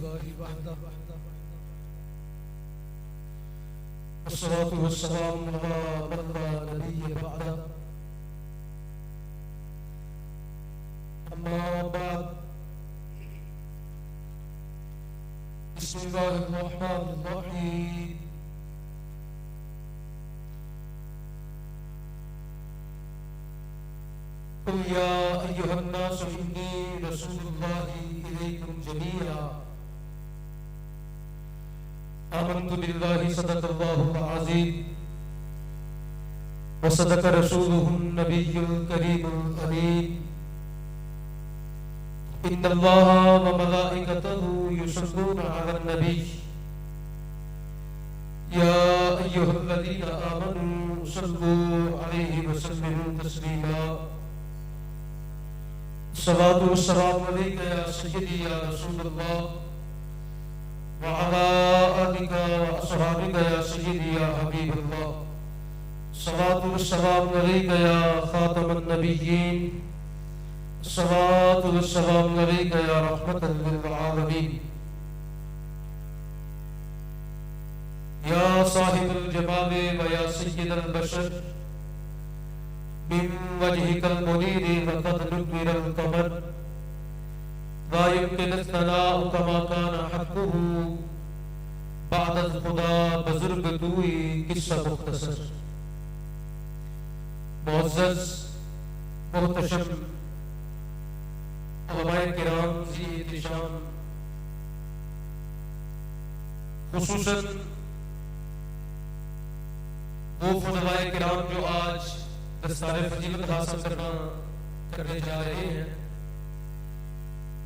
लिल्लाहि वहदह वस्सलातु वस्सलामु अला मन ला नबिय्य बअदह अम्मा बअद बिस्मिल्लाहिर रहमानिर रहीम कुल या अय्युहन नास इन्नी रसूलुल्लाहि इलैकुम जमीआ आमन्तु बिल्लाहि सदक़ल्लाहुल अज़ीम व सदक़ रसूलुहुन नबियुल करीमुल अमीन इन्नल्लाहा व मलाइकतहु युसल्लूना अलन नबी या अय्युहल्लज़ीना आमनू सल्लू अलैहि व सल्लिमू तस्लीमा सलातु वस्सलामु अलैका या सय्यदी या रसूलल्लाह व अला आलिका व अस्हाबिका या सय्यदी या हबीबल्लाह सलातु वस्सलामु अलैका या खातमन नबिय्यीन सलातु वस्सलामु अलैका या रहमतल लिल आलमीन या साहिबुल जमाल व या सय्यदल बशर बिन वजहिकल मुनीर वक़द नुव्विरल क़मर ला युमकिनु सनाउ कमा काना हक़्क़ुहु बअदल खुदा बुज़ुर्ग तूई किस्सा मुख्तसर मुअज़्ज़ज़ मुहतशम उलमाए किराम ज़ी इत्तिशाम खुसूसन वो फज़लाए किराम जो आज दस्तारे फजीलत हासिल करने जा रहे हैं,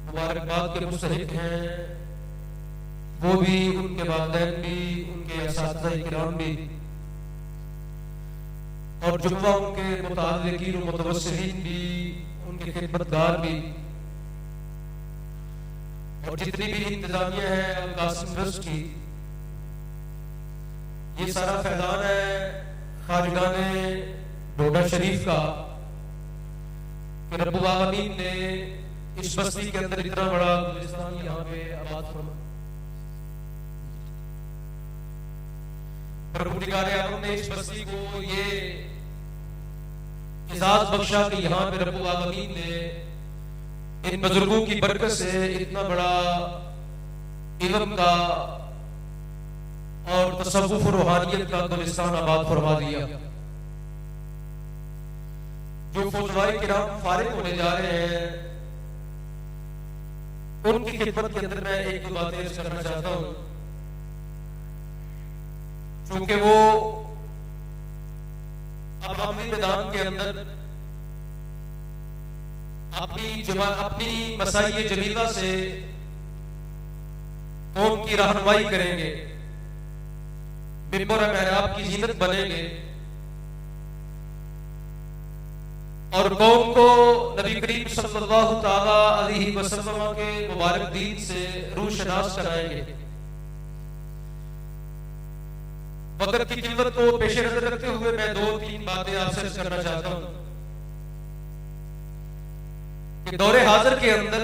मुबारकबाद के मुस्तहिक हैं, वो भी, उनके वालिदैन भी, उनके असातिज़ा किराम भी और जुम्मा उनके मुताल्लिकीन व मुतवस्सिलीन भी, उनके खिदमतगार भी और जितनी भी इंतजामिया है अल कासिम ट्रस्ट की, ये सारा फैलान है खारिगाने डोडा शरीफ का कि रब्बुल आलमीन ने इस बस्ती के अंदर इतना बड़ा गुलिस्तान यहाँ पे आबाद फरमाया। परवरदिगार आलम ने इस बस्ती को ये इजाज़ बख्शा कि यहाँ पे रब्बुल आलमीन ने इन बुजुर्गों की बरकत से इतना बड़ा इल्म का और तसव्वुफ और रूहानियत का गुलिस्तान आबाद फरमा दिया। जो फौजवाए किराम फारिग होने जा रहे हैं, उनकी खिदमत के अंदर मैं एक दो बातें अर्ज करना चाहता हूं, क्योंकि वो अवामी मैदान के अंदर अपनी मसाइए जमीला से कौम की रहनुमाई करेंगे, मिंबर मेहराब की जीनत बनेंगे और कौम को नबी करीम सल्लल्लाहु ताला अलैहि वसल्लम के मुबारक दीन से रूशनास कराएंगे। वक्त की किल्लत को पेश नजर रखते हुए मैं दो तीन बातें आपसे अर्ज करना चाहता हूं कि दौरे हाजिर के अंदर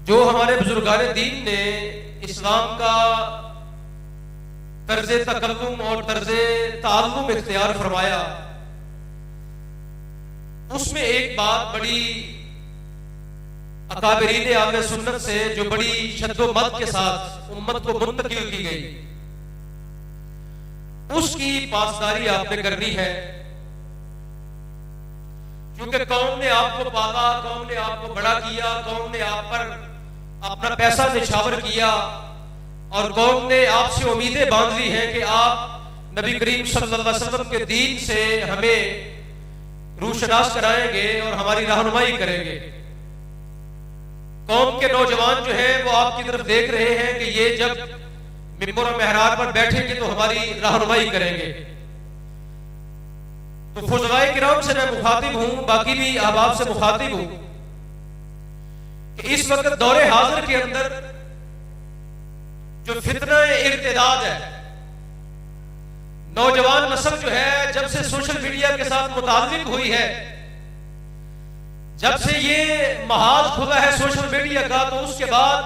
जो हमारे बुजुर्गाने दीन ने इस्लाम का तर्ज़े तकल्लुम और तर्ज़े ताल्लुम इख्तियार फरमाया, उसमें एक बात बड़ी अकाबिरीन आले सुन्नत से जो बड़ी शद्दोमत के साथ उम्मत को मुंतकिल की गई, उसकी पासदारी आपने करनी है। क्योंकि कौम ने आपको पाला, कौम ने आपको बड़ा किया, कौम ने आप पर अपना पैसा निछावर किया और कौम ने आपसे उम्मीदें बांध ली हैं कि आप नबी करीम सल्लल्लाहु अलैहि वसल्लम के दीन से हमें रूशनास कराएंगे और हमारी रहनुमाई करेंगे। कौम के नौजवान जो है वो आपकी तरफ देख रहे हैं कि ये जब मिंबर मेहराब पर बैठेंगे तो हमारी रहनुमाई करेंगे। तो फुज़लाए किराम से मैं मुखातिब हूं, बाकी भी अहबाब से मुखातिब हूं कि इस वक्त दौरे हाजिर के अंदर जो फितना इर्तिदाद है, नौजवान नस्ल जो है जब से सोशल मीडिया के साथ मुताल्लिक हुई है, जब से ये महाज खुला है सोशल मीडिया का, तो उसके बाद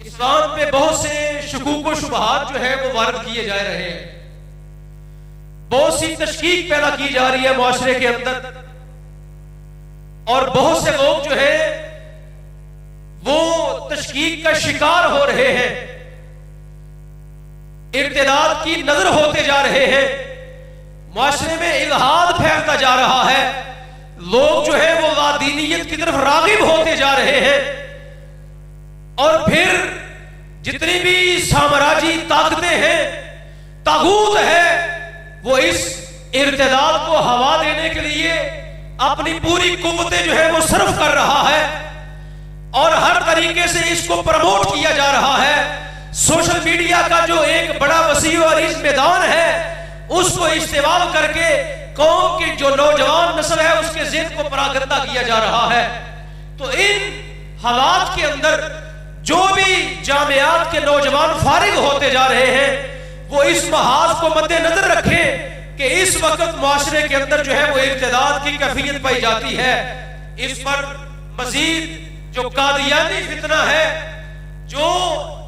इस्लाम पे बहुत से शकूक व शुबहात जो है वो वारद किए जा रहे हैं, बहुत सी तशकीक पैदा की जा रही है मुआशरे के अंदर, और बहुत से लोग जो है वो तशकीक का शिकार हो रहे हैं, इर्तिदाद की नजर होते जा रहे हैं, मुआशरे में इल्हाद फैलता जा रहा है, लोग जो है वो लादीनियत की तरफ रागिब होते जा रहे हैं, और फिर जितनी भी साम्राज्यी ताकतें हैं, तागूत है, वो इस इर्तिदाद को हवा देने के लिए अपनी पूरी कुव्वतें जो है वो सर्फ कर रहा है, और हर तरीके से इसको प्रमोट किया जा रहा है। सोशल मीडिया का जो एक बड़ा वसी और इस मैदान है, उसको इस्तेमाल करके कौम की जो नौजवान नस्ल है उसके ज़िद को परागंदा किया जा रहा है। तो इन हालात के अंदर जो भी जामियात के नौजवान फारिग होते जा रहे हैं, वो इस महाज को मद्देनजर रखें कि इस वक्त मुआशरे के अंदर जो है वो इर्तिदाद की कैफियत पाई जाती है। इस पर मजीद जो कादियानी फितना है, जो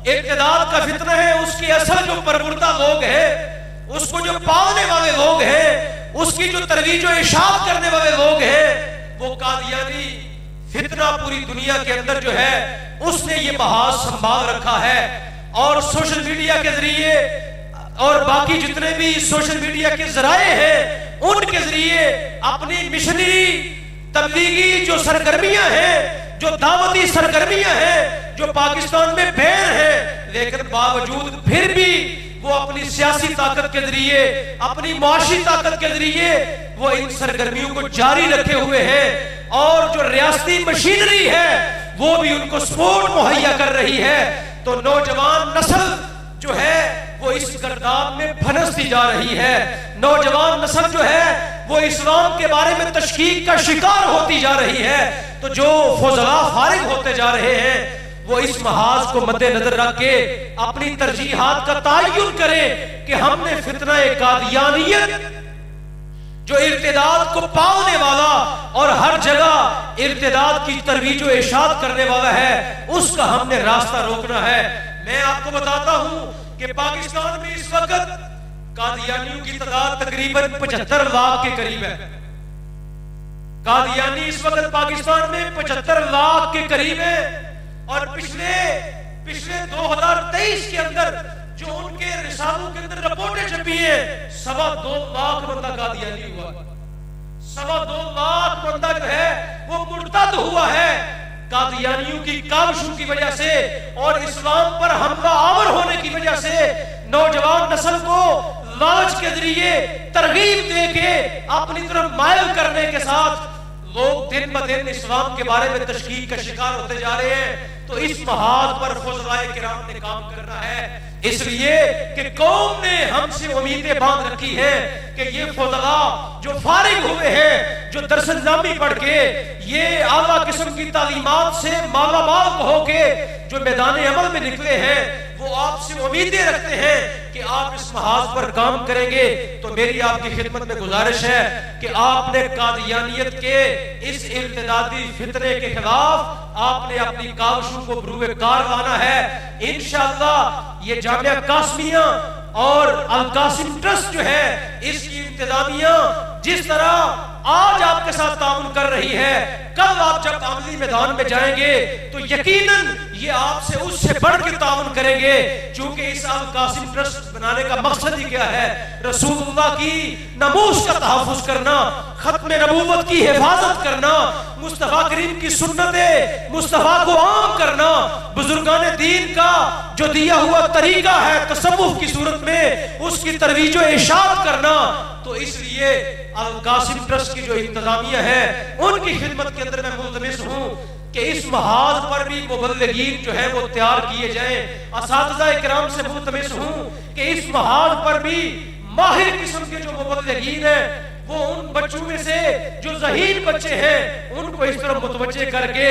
इर्तिदाद का फितना है, उसके असल जो परवरदा लोग हैं, उसको जो पालने वाले लोग हैं, उसकी जो तरवीज व इशाअत करने वाले लोग हैं, वो कादियानी फितना पूरी दुनिया के अंदर जो है उसने ये महाज संभाल रखा है। और सोशल मीडिया के जरिए और बाकी जितने भी सोशल मीडिया के जराए हैं, उनके जरिए अपनी मिशनरी तबलीगी जो सरगर्मियां हैं, जो दावती सरगर्मियां हैं, जो पाकिस्तान में बैन है, लेकिन बावजूद फिर भी वो अपनी सियासी ताकत के जरिए, अपनी मुआशी ताकत के जरिए वो इन सरगर्मियों को जारी रखे हुए हैं, और जो रियासती मशीनरी है वो भी उनको सपोर्ट मुहैया कर रही है। तो नौजवान नस्ल जो है वो इस गर्दान में फनसती जा रही है। नौजवान नस्ल जो है वो इस्लाम के बारे में तशकीक का शिकार होती जा रही है। तो जो फौजला फारिग होते जा रहे हैं, वो इस महाज को मद्देनजर रख के अपनी तरजीहात का तयन करें कि हमने फितना कादियानियत जो इर्तिदाद को पालने वाला और हर जगह इर्तिदाद की तरवीज व इशाअत करने वाला है, उसका हमने रास्ता रोकना है। मैं आपको बताता हूं कि पाकिस्तान में इस वक्त कादियानियों की तादाद तकरीबन 75 लाख के करीब है। कादियानी इस वक्त पाकिस्तान में 75 लाख के करीब है, और पिछले 2023 के अंदर जो उनके रिसालों के अंदर रिपोर्टें छपी है, 2.25 लाख बंदा कादियानी हुआ, 2.25 लाख बंदा जो है वो मुर्तद हुआ है कादियानियों की काविशों की वजह से, और इस्लाम पर हमला आवर होने की वजह से नौजवान नस्ल को लालच के जरिए तरगीब देके अपनी तरफ मायल करने के साथ लोग दिन ब दिन इस्लाम के बारे में तशकीक का शिकार होते जा रहे हैं। तो इस महाज पर फौजलाए किराम ने काम करना है, इसलिए कि कौम ने हमसे उम्मीदें बांध रखी है कि ये फौजला जो फारिग हुए हैं, जो दरस-ए-निज़ामी पढ़ के ये आला किस्म की तालीमात से मालामाल होके जो मैदान अमल में निकले हैं, वो आपसे उम्मीदें रखते हैं कि आप इस महाज पर काम करेंगे। तो मेरी आपकी खिदमत में गुजारिश है कि आपने कादियानियत के इस इर्तिदादी फितरे के खिलाफ आपने अपनी काविशों को बरूए कार लाना है। इंशाअल्लाह ये जामिया कासमिया और अल कासिम ट्रस्ट जो है, इसकी इंतजामिया जिस तरह आज आपके साथ ताउन कर रही है, कल आप जब अमली मैदान में जाएंगे तो यकीनन ये आपसे उससे बढ़ के ताउन करेंगे, क्योंकि इस अल कासिम ट्रस्ट बनाने का मकसद ही क्या है? रसूलुल्लाह की नमूस का तहफ़्फ़ुज़ करना, खत्म नबूवत की हिफाजत करना, मुस्तफा करीम की सुन्नते मुस्तफा को आम करना, बुजुर्गान दीन का जो दिया हुआ तरीका है तसव्वुफ की सूरत में उसकी तरवीज व इशाअत करना। तो इसलिए अल कासिम ट्रस्ट की जो इंतजामिया है उनकी खिदमत के अंदर मैं मुल्तमिस हूँ कि इस महाज पर भी मुबल्लिगीन जो है वो तैयार किए जाएं। असातिज़ा किराम से मुल्तमिस हूँ कि इस महाज पर भी माहिर किस्म के जो मुबल्लिगीन है वो उन बच्चों में से जो ज़हीन बच्चे हैं उनको इस तरह मुतवज्जे करके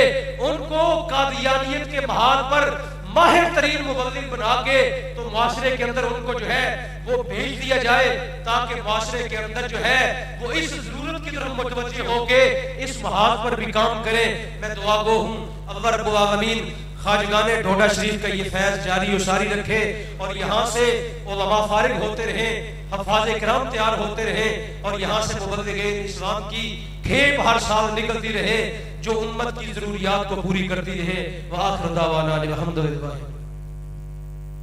उनको कादियानियत के महाज पर माहिर तरीन मुबल्लिग बना के तो माशरे के अंदर उनको जो है वो भेज दिया जाए, ताकि माशरे के अंदर जो है वो इस जरूरत की तरफ मुतवज्जह होके इस महाज पर भी काम करे। मैं दुआ गो हूँ अल्लाह रब्बुल आलमीन खाजगाने ढोडा शरीफ का ये फैज जारी और सारी रखे, और यहाँ से उलमा फारिग होते रहे, हफ़ाज़ किराम तैयार होते रहे, और यहाँ से मुबल्लिग़े इस्लाम की खेप हर साल निकलती रहे जो उम्मत की जरूरियात को पूरी करती रहे। व आखिर दावाना अनिल हम्दुलिल्लाह।